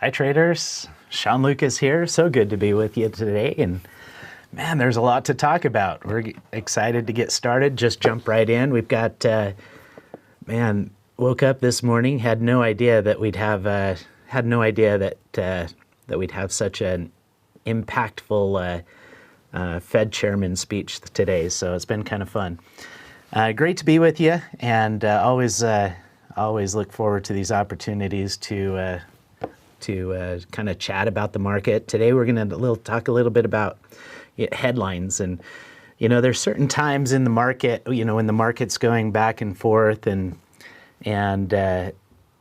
Hi traders, Shawn Lucas here. So good to be with you today, and man, there's a lot to talk about. We're excited to get started. Just jump right in. We've got, woke up this morning, had no idea that we'd have, that we'd have such an impactful Fed chairman speech today. So it's been kind of fun. Great to be with you, and always look forward to these opportunities to kind of chat about the market. Today we're going to talk a little bit about headlines, and there's certain times in the market, when the market's going back and forth, and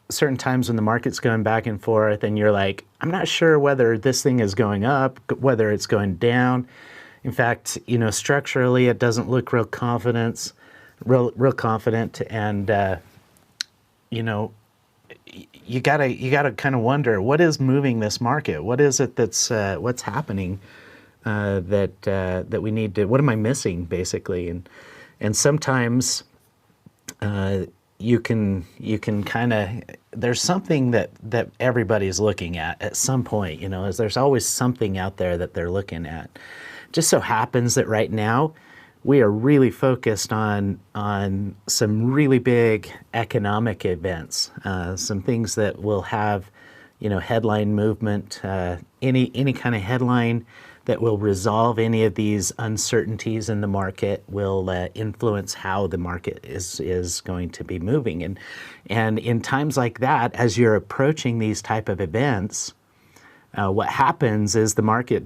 certain times when the market's going back and forth, and you're like, I'm not sure whether this thing is going up, whether it's going down. In fact, structurally, it doesn't look real confident, and you gotta kind of wonder, what is moving this market? What is it that's what's happening that we need to? What am I missing, basically? And sometimes you can kind of, there's something that everybody's looking at some point. As there's always something out there that they're looking at. Just so happens that right now we are really focused on some really big economic events, some things that will have, headline movement, any kind of headline that will resolve any of these uncertainties in the market will influence how the market is going to be moving. And in times like that, as you're approaching these type of events, what happens is the market,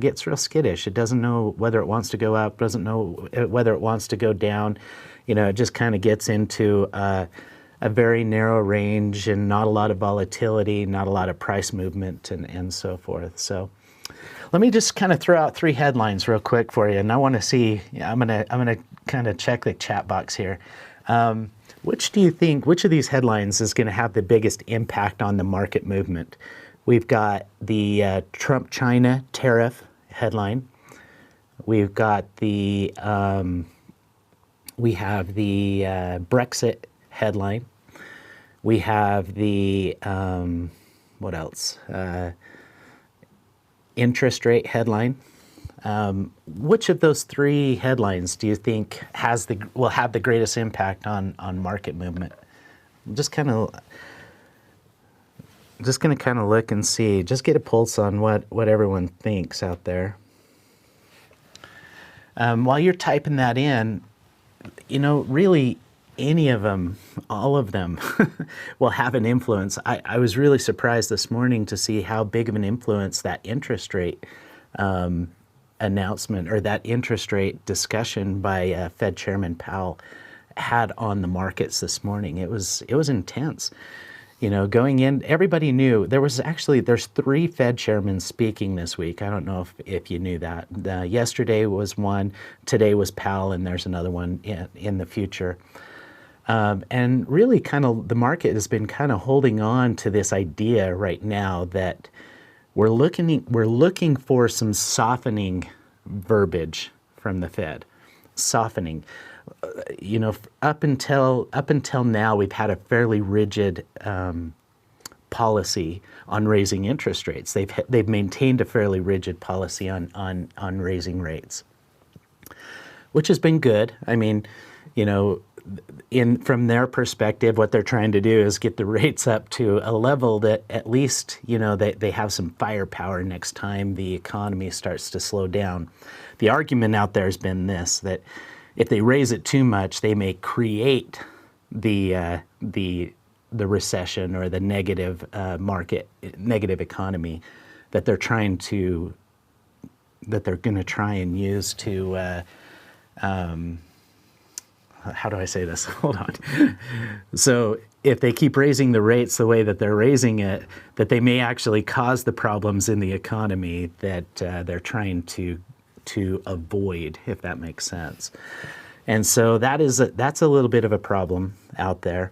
gets real skittish. It doesn't know whether it wants to go up, doesn't know whether it wants to go down. It just kind of gets into a very narrow range and not a lot of volatility, not a lot of price movement, and so forth. So let me just kind of throw out three headlines real quick for you, and I want to see. I'm gonna kind of check the chat box here. Which of these headlines is going to have the biggest impact on the market movement? We've got the Trump-China tariff headline. We've got we have the Brexit headline. We have the, what else? Interest rate headline. Which of those three headlines do you think will have the greatest impact on market movement? I'm just going to kind of look and see, just get a pulse on what everyone thinks out there. While you're typing that in, really any of them, all of them will have an influence. I was really surprised this morning to see how big of an influence that interest rate announcement, or that interest rate discussion by Fed Chairman Powell had on the markets this morning. It was intense. Going in, everybody knew there's three Fed chairmen speaking this week. I don't know if you knew that. Yesterday was one, today was Powell, and there's another one in the future. And really kind of the market has been kind of holding on to this idea right now that we're looking for some softening verbiage from the Fed. Softening. Up until now, we've had a fairly rigid policy on raising interest rates. They've maintained a fairly rigid policy on raising rates, which has been good. I mean, from their perspective, what they're trying to do is get the rates up to a level that at least they have some firepower next time the economy starts to slow down. The argument out there has been this, that if they raise it too much, they may create the recession or the negative negative economy that they're going to try and use to. How do I say this? Hold on. So if they keep raising the rates the way that they're raising it, that they may actually cause the problems in the economy that they're trying to avoid, if that makes sense. And so that's a little bit of a problem out there.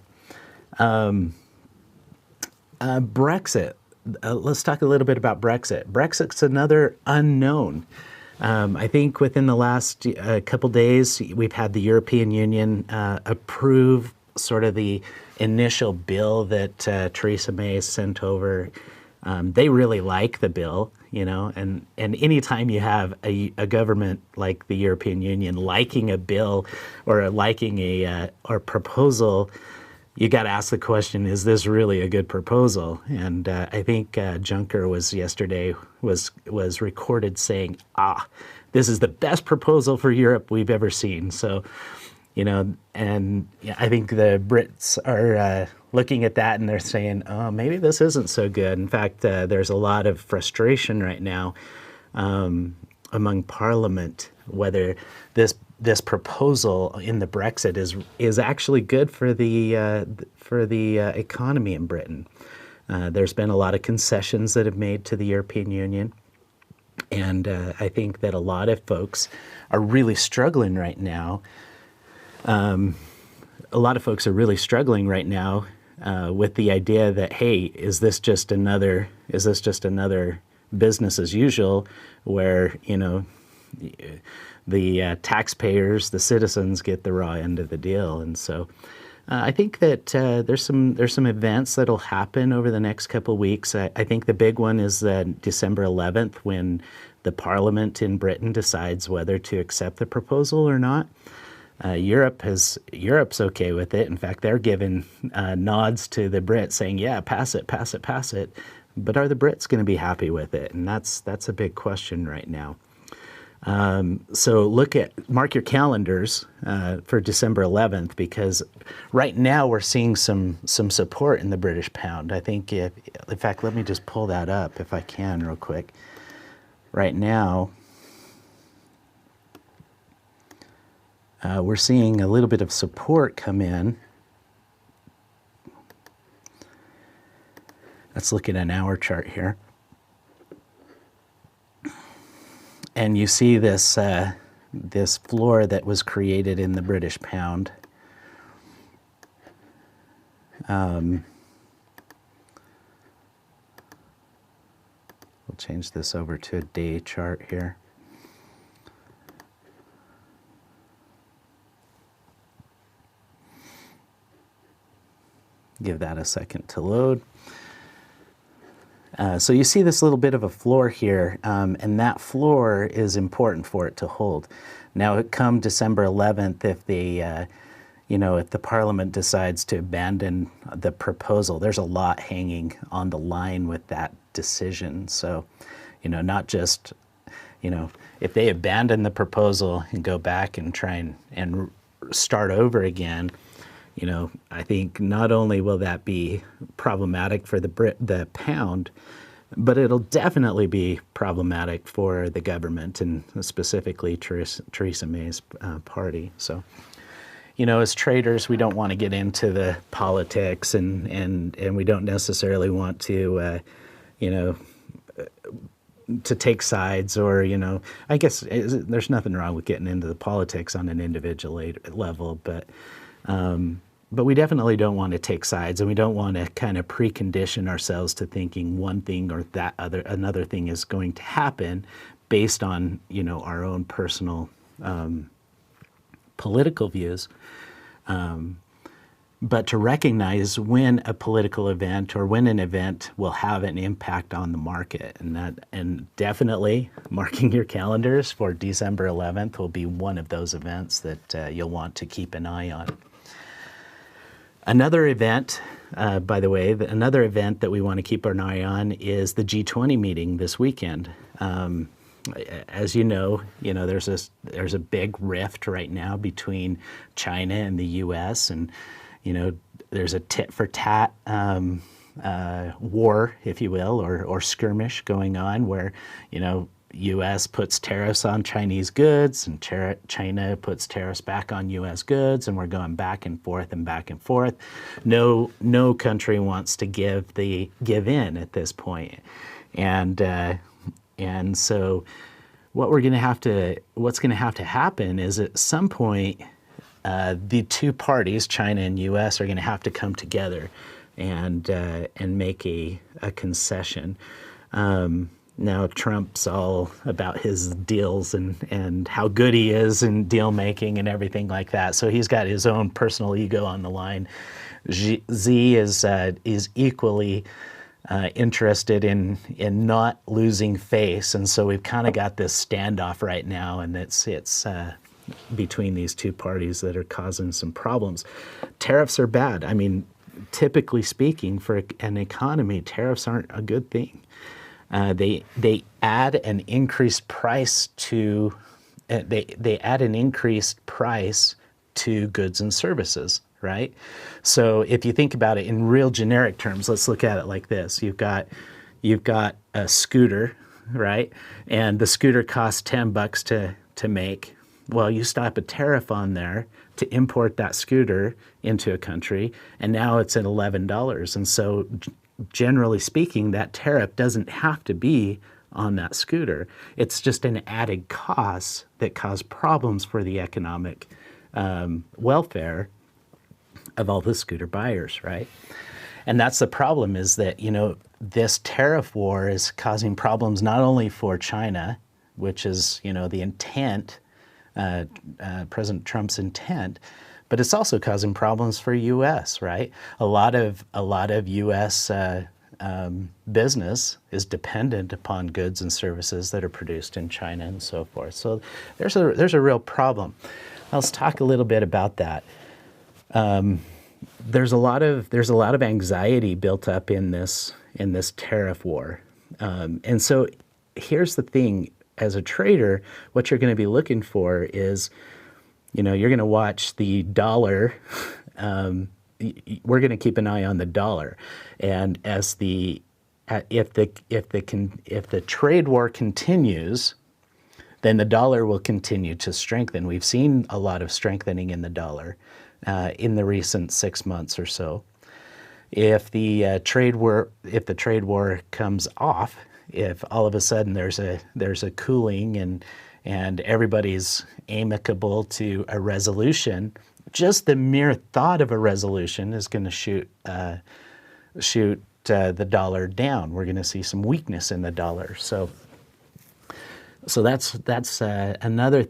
Brexit. Let's talk a little bit about Brexit. Brexit's another unknown. I think within the last couple days, we've had the European Union approve sort of the initial bill that Theresa May sent over They really like the bill, and anytime you have a government like the European Union liking a bill or liking a or proposal, you got to ask the question: is this really a good proposal? And I think Juncker was yesterday was recorded saying, this is the best proposal for Europe we've ever seen. So, and I think the Brits are looking at that and they're saying, oh, maybe this isn't so good. In fact, there's a lot of frustration right now among Parliament whether this proposal in the Brexit is actually good for the economy in Britain. There's been a lot of concessions that have made to the European Union. And I think that a lot of folks are really struggling right now. With the idea that, hey, is this just another business as usual, where the taxpayers, the citizens, get the raw end of the deal? And so I think that there's some events that'll happen over the next couple of weeks. I think the big one is December 11th, when the Parliament in Britain decides whether to accept the proposal or not. Europe's okay with it. In fact, they're giving nods to the Brits, saying, "Yeah, pass it, pass it, pass it." But are the Brits going to be happy with it? And that's a big question right now. So mark your calendars for December 11th, because right now we're seeing some support in the British pound. I think, in fact, let me just pull that up if I can real quick. Right now, we're seeing a little bit of support come in. Let's look at an hour chart here. And you see this floor that was created in the British pound. We'll change this over to a day chart here. Give that a second to load. So you see this little bit of a floor here, and that floor is important for it to hold. Now, come December 11th, if the Parliament decides to abandon the proposal, there's a lot hanging on the line with that decision. So, not just, if they abandon the proposal and go back and try and start over again, I think not only will that be problematic for the pound, but it'll definitely be problematic for the government, and specifically Theresa May's party. So, as traders, we don't want to get into the politics, and we don't necessarily want to, to take sides, or, I guess there's nothing wrong with getting into the politics on an individual level, but we definitely don't want to take sides, and we don't want to kind of precondition ourselves to thinking one thing or another thing is going to happen based on, our own personal political views. But to recognize when a political event or when an event will have an impact on the market, and definitely marking your calendars for December 11th will be one of those events that you'll want to keep an eye on. Another event, by the way, another event that we want to keep an eye on is the G20 meeting this weekend. As you know, there's a big rift right now between China and the U.S., and there's a tit for tat war, if you will, or skirmish going on, where U.S. puts tariffs on Chinese goods, and China puts tariffs back on U.S. goods, and we're going back and forth and back and forth. No country wants to give in at this point, and so what's going to have to happen is at some point the two parties, China and U.S., are going to have to come together and make a concession. Now Trump's all about his deals and how good he is in deal making and everything like that. So he's got his own personal ego on the line. Xi is equally interested in not losing face, and so we've kind of got this standoff right now, and it's between these two parties that are causing some problems. Tariffs are bad. I mean, typically speaking, for an economy, tariffs aren't a good thing. They add an increased price to they add an increased price to goods and services, right? So if you think about it in real generic terms, let's look at it like this. You've got a scooter, right? And the scooter costs $10 to make. Well, you slap a tariff on there to import that scooter into a country, and now it's at $11. And so generally speaking, that tariff doesn't have to be on that scooter. It's just an added cost that cause problems for the economic welfare of all the scooter buyers, right? And that's the problem, is that, this tariff war is causing problems not only for China, which is, the intent, President Trump's intent, but it's also causing problems for U.S., right? A lot of U.S. Business is dependent upon goods and services that are produced in China and so forth. So there's a real problem. Let's talk a little bit about that. There's a lot of anxiety built up in this tariff war, and so here's the thing: as a trader, what you're going to be looking for is, you're going to watch the dollar. We're going to keep an eye on the dollar, and if the trade war continues, then the dollar will continue to strengthen. We've seen a lot of strengthening in the dollar in the recent 6 months or so. If the trade war comes off, if all of a sudden there's a cooling and everybody's amicable to a resolution, just the mere thought of a resolution is going to shoot the dollar down. We're going to see some weakness in the dollar. So that's another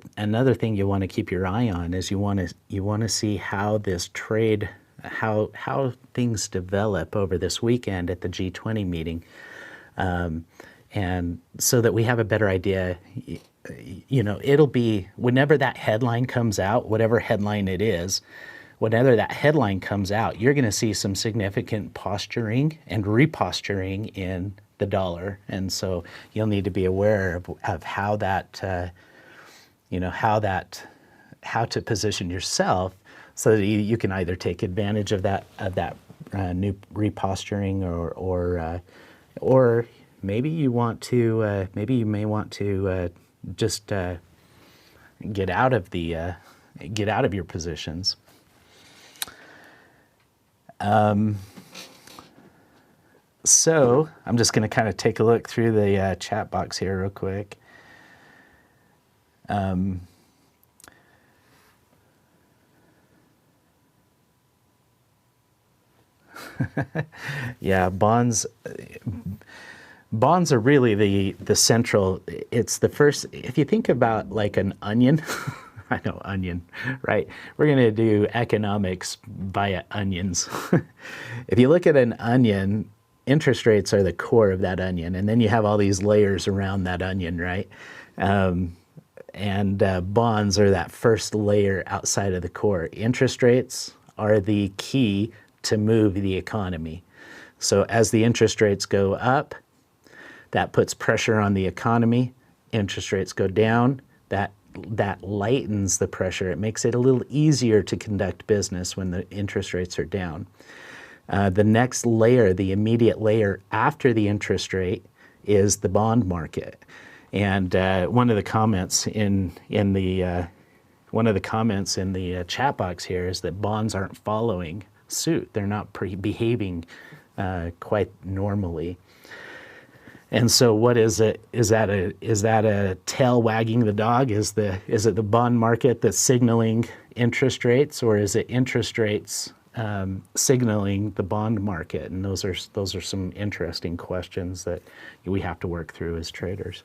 thing you want to keep your eye on, is you want to see how this trade, how things develop over this weekend at the G20 meeting, and so that we have a better idea. It'll be whenever that headline comes out, whatever headline it is, whenever that headline comes out, you're going to see some significant posturing and reposturing in the dollar, and so you'll need to be aware of how how to position yourself so that you can either take advantage of that new reposturing, or maybe you may want to just get out of your positions. So I'm just going to kind of take a look through the chat box here real quick. Yeah, bonds are really the central. It's the first. If you think about like an onion, I know onion, right? We're going to do economics via onions. If you look at an onion, interest rates are the core of that onion, and then you have all these layers around that onion, right? And bonds are that first layer outside of the core. Interest rates are the key to move the economy. So as the interest rates go up, that puts pressure on the economy. Interest rates go down, that lightens the pressure. It makes it a little easier to conduct business when the interest rates are down. The next layer, the immediate layer after the interest rate, is the bond market. And one of the comments in the chat box here is that bonds aren't following suit. They're not behaving quite normally. And so, what is it? Is that a tail wagging the dog? Is it the bond market that's signaling interest rates, or is it interest rates signaling the bond market? And those are some interesting questions that we have to work through as traders.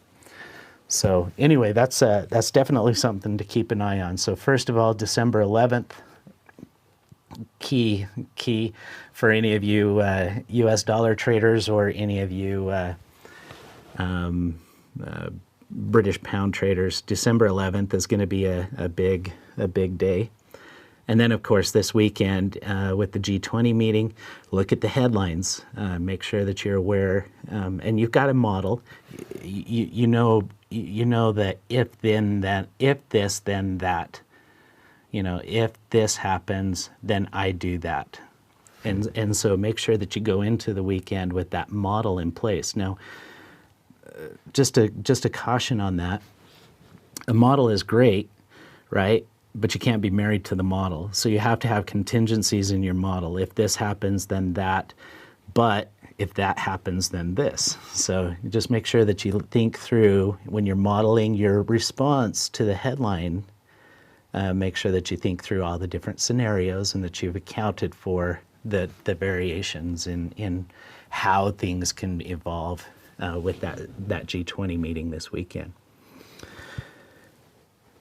So anyway, that's definitely something to keep an eye on. So first of all, December 11th, key for any of you U.S. dollar traders or any of you British pound traders. December 11th is going to be a big day. And then, of course, this weekend with the G20 meeting, look at the headlines. Make sure that you're aware, and you've got a model. You know that if then that, if this then that. If this happens, then I do that. And so make sure that you go into the weekend with that model in place. Now, just a caution on that. A model is great, right? But you can't be married to the model. So you have to have contingencies in your model. If this happens, then that. But if that happens, then this. So just make sure that you think through when you're modeling your response to the headline. Make sure that you think through all the different scenarios and that you've accounted for the variations in how things can evolve with that G20 meeting this weekend.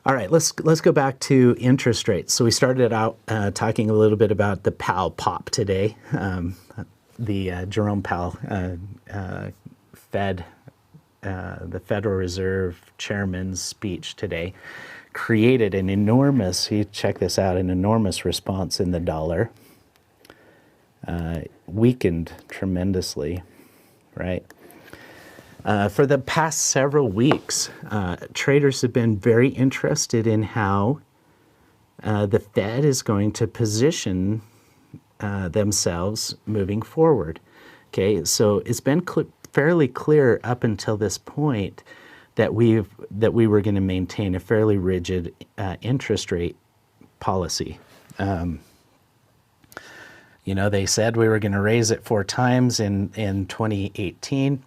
All right, let's go back to interest rates. So we started out talking a little bit about the Powell pop today, the Jerome Powell, the Federal Reserve Chairman's speech today created an enormous, check this out, an enormous response in the dollar, weakened tremendously, right? For the past several weeks, traders have been very interested in how the Fed is going to position themselves moving forward. Okay, so it's been fairly clear up until this point that we were going to maintain a fairly rigid interest rate policy. They said we were going to raise it 4 times in 2018.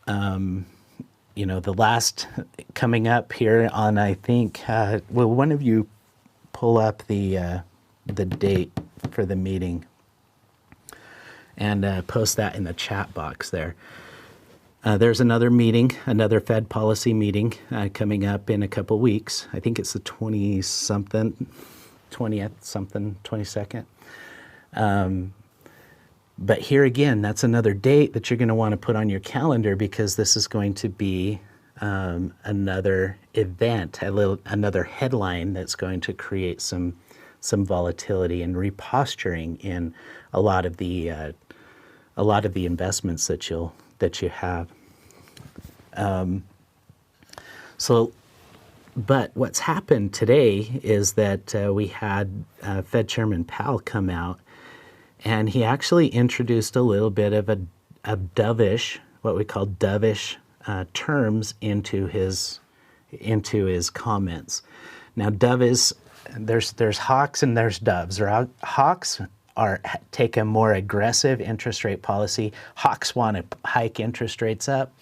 The last coming up here on, I think, will one of you pull up the date for the meeting and post that in the chat box there. There's another meeting, another Fed policy meeting coming up in a couple weeks. I think it's the 22nd. But here again, that's another date that you're going to want to put on your calendar because this is going to be another event, another headline that's going to create some volatility and reposturing in a lot of the investments that you have. But what's happened today is that we had Fed Chairman Powell come out, and he actually introduced a little bit of a dovish, what we call dovish terms into his comments. Now, dove is there's hawks and there's doves. Hawks take a more aggressive interest rate policy. Hawks want to hike interest rates up.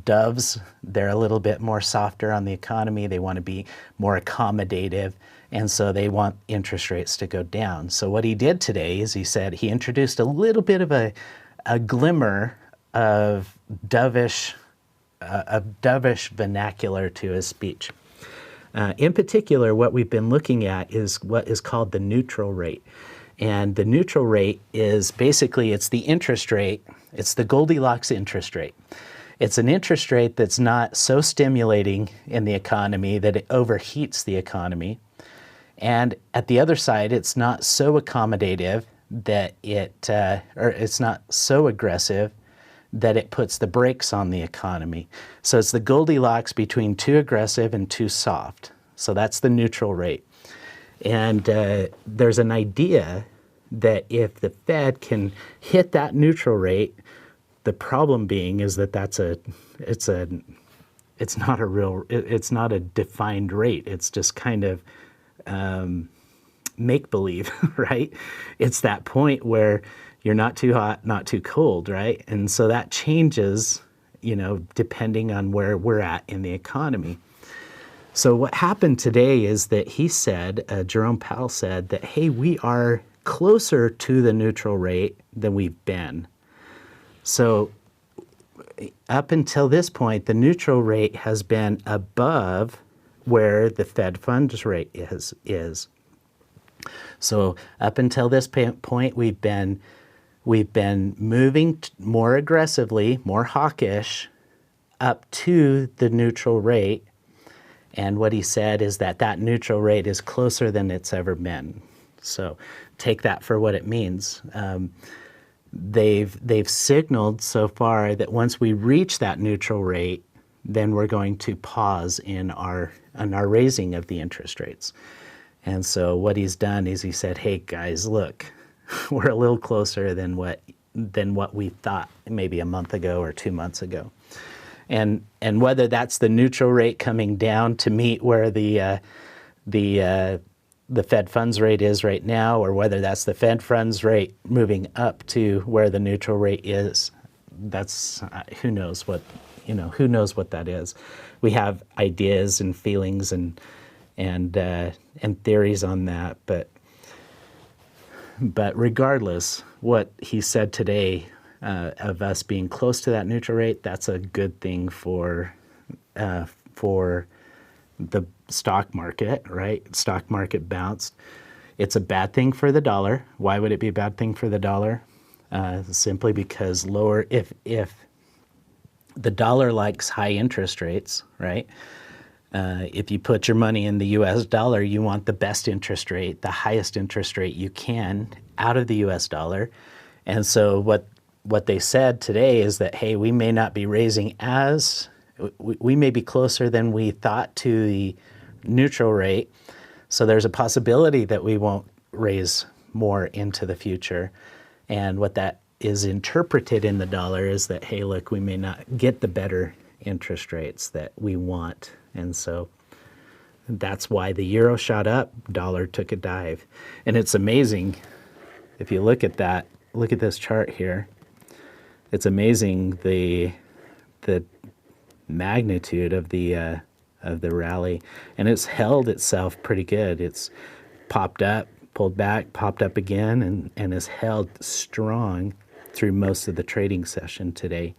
Doves, they're a little bit more softer on the economy. They want to be more accommodative, and so they want interest rates to go down. So what he did today is he introduced a little bit of a glimmer of dovish vernacular to his speech. In particular, what we've been looking at is what is called the neutral rate. And the neutral rate is basically, it's the interest rate, it's the Goldilocks interest rate. It's an interest rate that's not so stimulating in the economy that it overheats the economy. And at the other side, it's not so accommodative that or it's not so aggressive that it puts the brakes on the economy. So it's the Goldilocks between too aggressive and too soft. So that's the neutral rate. And there's an idea that if the Fed can hit that neutral rate, the problem being is that it's not a defined rate. It's just kind of make-believe, right? It's that point where you're not too hot, not too cold, right? And so that changes, depending on where we're at in the economy. So what happened today is that he said, Jerome Powell said that, hey, we are closer to the neutral rate than we've been. So up until this point, the neutral rate has been above where the Fed funds rate is. So up until this point, we've been moving more aggressively, more hawkish, up to the neutral rate. And what he said is that that neutral rate is closer than it's ever been. So take that for what it means. They've signaled so far that once we reach that neutral rate, then we're going to pause in our raising of the interest rates. And so what he's done is he said, hey guys, look, we're a little closer than what we thought maybe a month ago or 2 months ago. And whether that's the neutral rate coming down to meet where the Fed funds rate is right now, or whether that's the Fed funds rate moving up to where the neutral rate is, that's who knows what that is. We have ideas and feelings and theories on that, but regardless, what he said today of us being close to that neutral rate, that's a good thing for the stock market, right? Stock market bounced. It's a bad thing for the dollar. Why would it be a bad thing for the dollar? Simply because if the dollar likes high interest rates, right? If you put your money in the US dollar, you want the best interest rate, the highest interest rate you can out of the US dollar. And so what they said today is that, hey, we may not be raising we may be closer than we thought to the neutral rate. So there's a possibility that we won't raise more into the future. And what that is interpreted in the dollar is that, hey, look, we may not get the better interest rates that we want. And so that's why the euro shot up, dollar took a dive. And it's amazing, if you look at that, look at this chart here. It's amazing the magnitude of the rally, and it's held itself pretty good. It's popped up, pulled back, popped up again, and is held strong through most of the trading session today.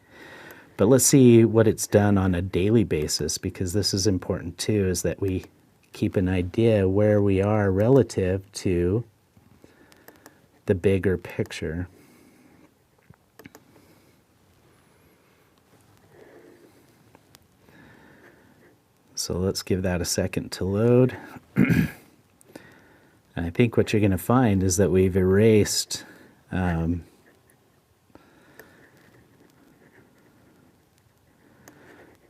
But let's see what it's done on a daily basis, because this is important too, is that we keep an idea where we are relative to the bigger picture. So let's give that a second to load. And I think what you're going to find is that we've erased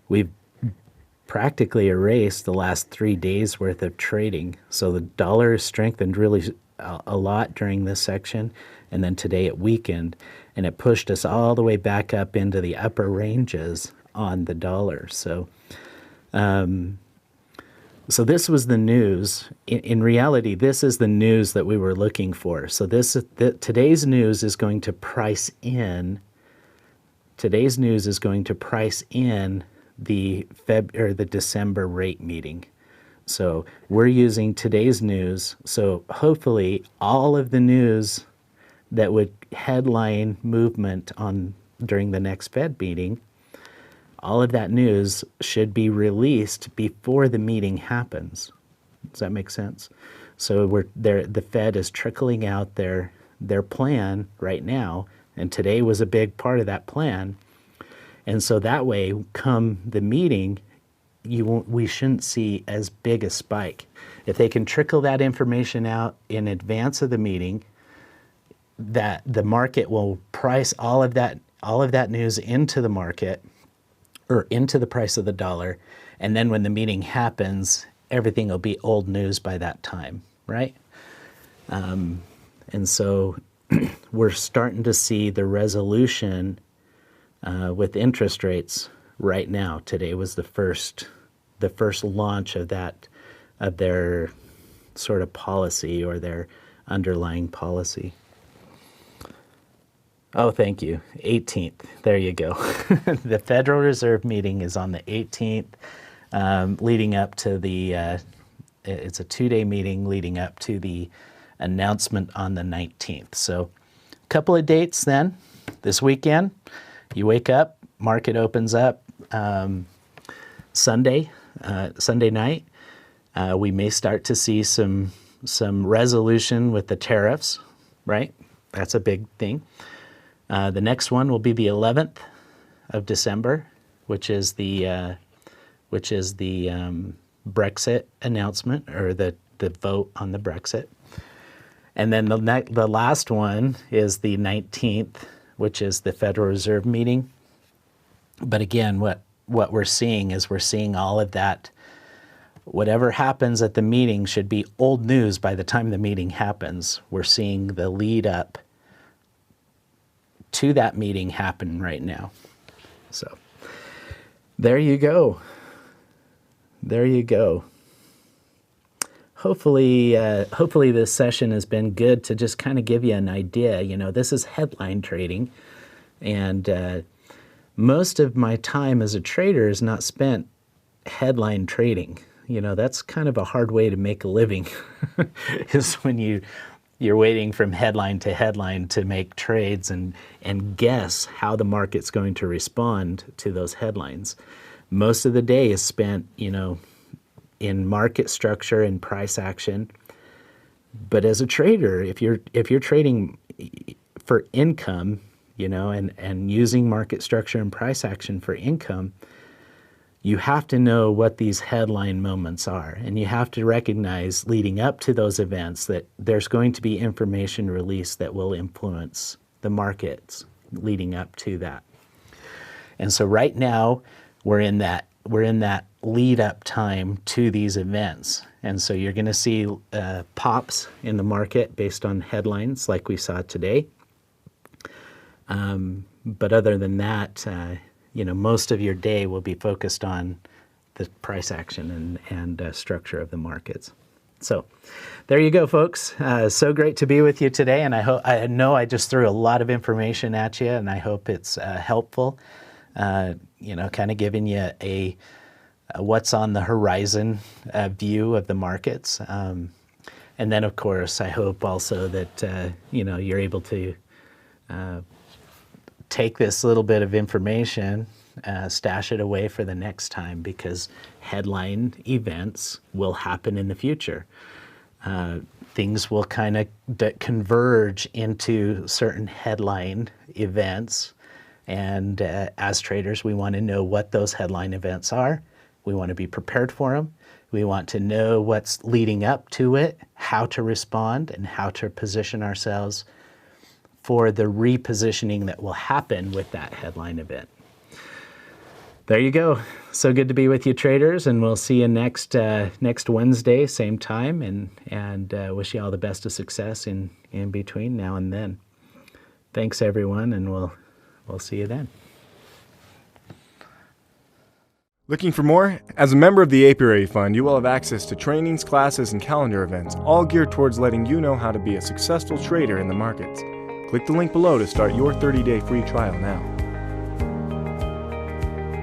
we've practically erased the last 3 days worth of trading. So the dollar has strengthened really a lot during this section, and then today it weakened, and it pushed us all the way back up into the upper ranges on the dollar. So this was the news. In reality, this is the news that we were looking for. So today's news is going to price in. Today's news is going to price in the December rate meeting. So we're using today's news. So hopefully, all of the news that would headline movement during the next Fed meeting, all of that news should be released before the meeting happens. Does that make sense? So the Fed is trickling out their plan right now, and today was a big part of that plan. And so that way, come the meeting, we shouldn't see as big a spike. If they can trickle that information out in advance of the meeting, that the market will price all of that news into the market, or into the price of the dollar, and then when the meeting happens, everything will be old news by that time, right? And so we're starting to see the resolution with interest rates right now. Today was the first launch of their sort of policy, or their underlying policy. Oh, thank you. 18th. There you go. The Federal Reserve meeting is on the 18th, leading up to it's a 2-day meeting leading up to the announcement on the 19th. So a couple of dates then. This weekend, you wake up, market opens up Sunday night. We may start to see some some resolution with the tariffs, right? That's a big thing. The next one will be the 11th of December, which is the Brexit announcement, or the vote on the Brexit. And then the last one is the 19th, which is the Federal Reserve meeting. But again, what we're seeing is we're seeing all of that. Whatever happens at the meeting should be old news by the time the meeting happens. We're seeing the lead up to that meeting happen right now. So there you go. There you go. Hopefully this session has been good to just kind of give you an idea. You know, this is headline trading, and most of my time as a trader is not spent headline trading. You know, that's kind of a hard way to make a living, is when you're waiting from headline to headline to make trades and guess how the market's going to respond to those headlines. Most of the day is spent, you know, in market structure and price action. But as a trader, if you're trading for income, you know, and using market structure and price action for income, you have to know what these headline moments are, and you have to recognize leading up to those events that there's going to be information released that will influence the markets leading up to that. And so right now we're in that lead up time to these events. And so you're going to see pops in the market based on headlines like we saw today. But other than that, you know, most of your day will be focused on the price action and structure of the markets. So there you go, folks. So great to be with you today. And I know I just threw a lot of information at you, and I hope it's helpful, you know, kind of giving you a what's on the horizon view of the markets. And then, of course, I hope also that, you know, you're able to take this little bit of information, stash it away for the next time, because headline events will happen in the future. Things will kind of converge into certain headline events. And as traders, we want to know what those headline events are. We want to be prepared for them. We want to know what's leading up to it, how to respond, and how to position ourselves for the repositioning that will happen with that headline event. There you go. So good to be with you, traders, and we'll see you next Wednesday, same time, and wish you all the best of success in between now and then. Thanks, everyone, and we'll see you then. Looking for more? As a member of the Apiary Fund, you will have access to trainings, classes, and calendar events, all geared towards letting you know how to be a successful trader in the markets. Click the link below to start your 30-day free trial now.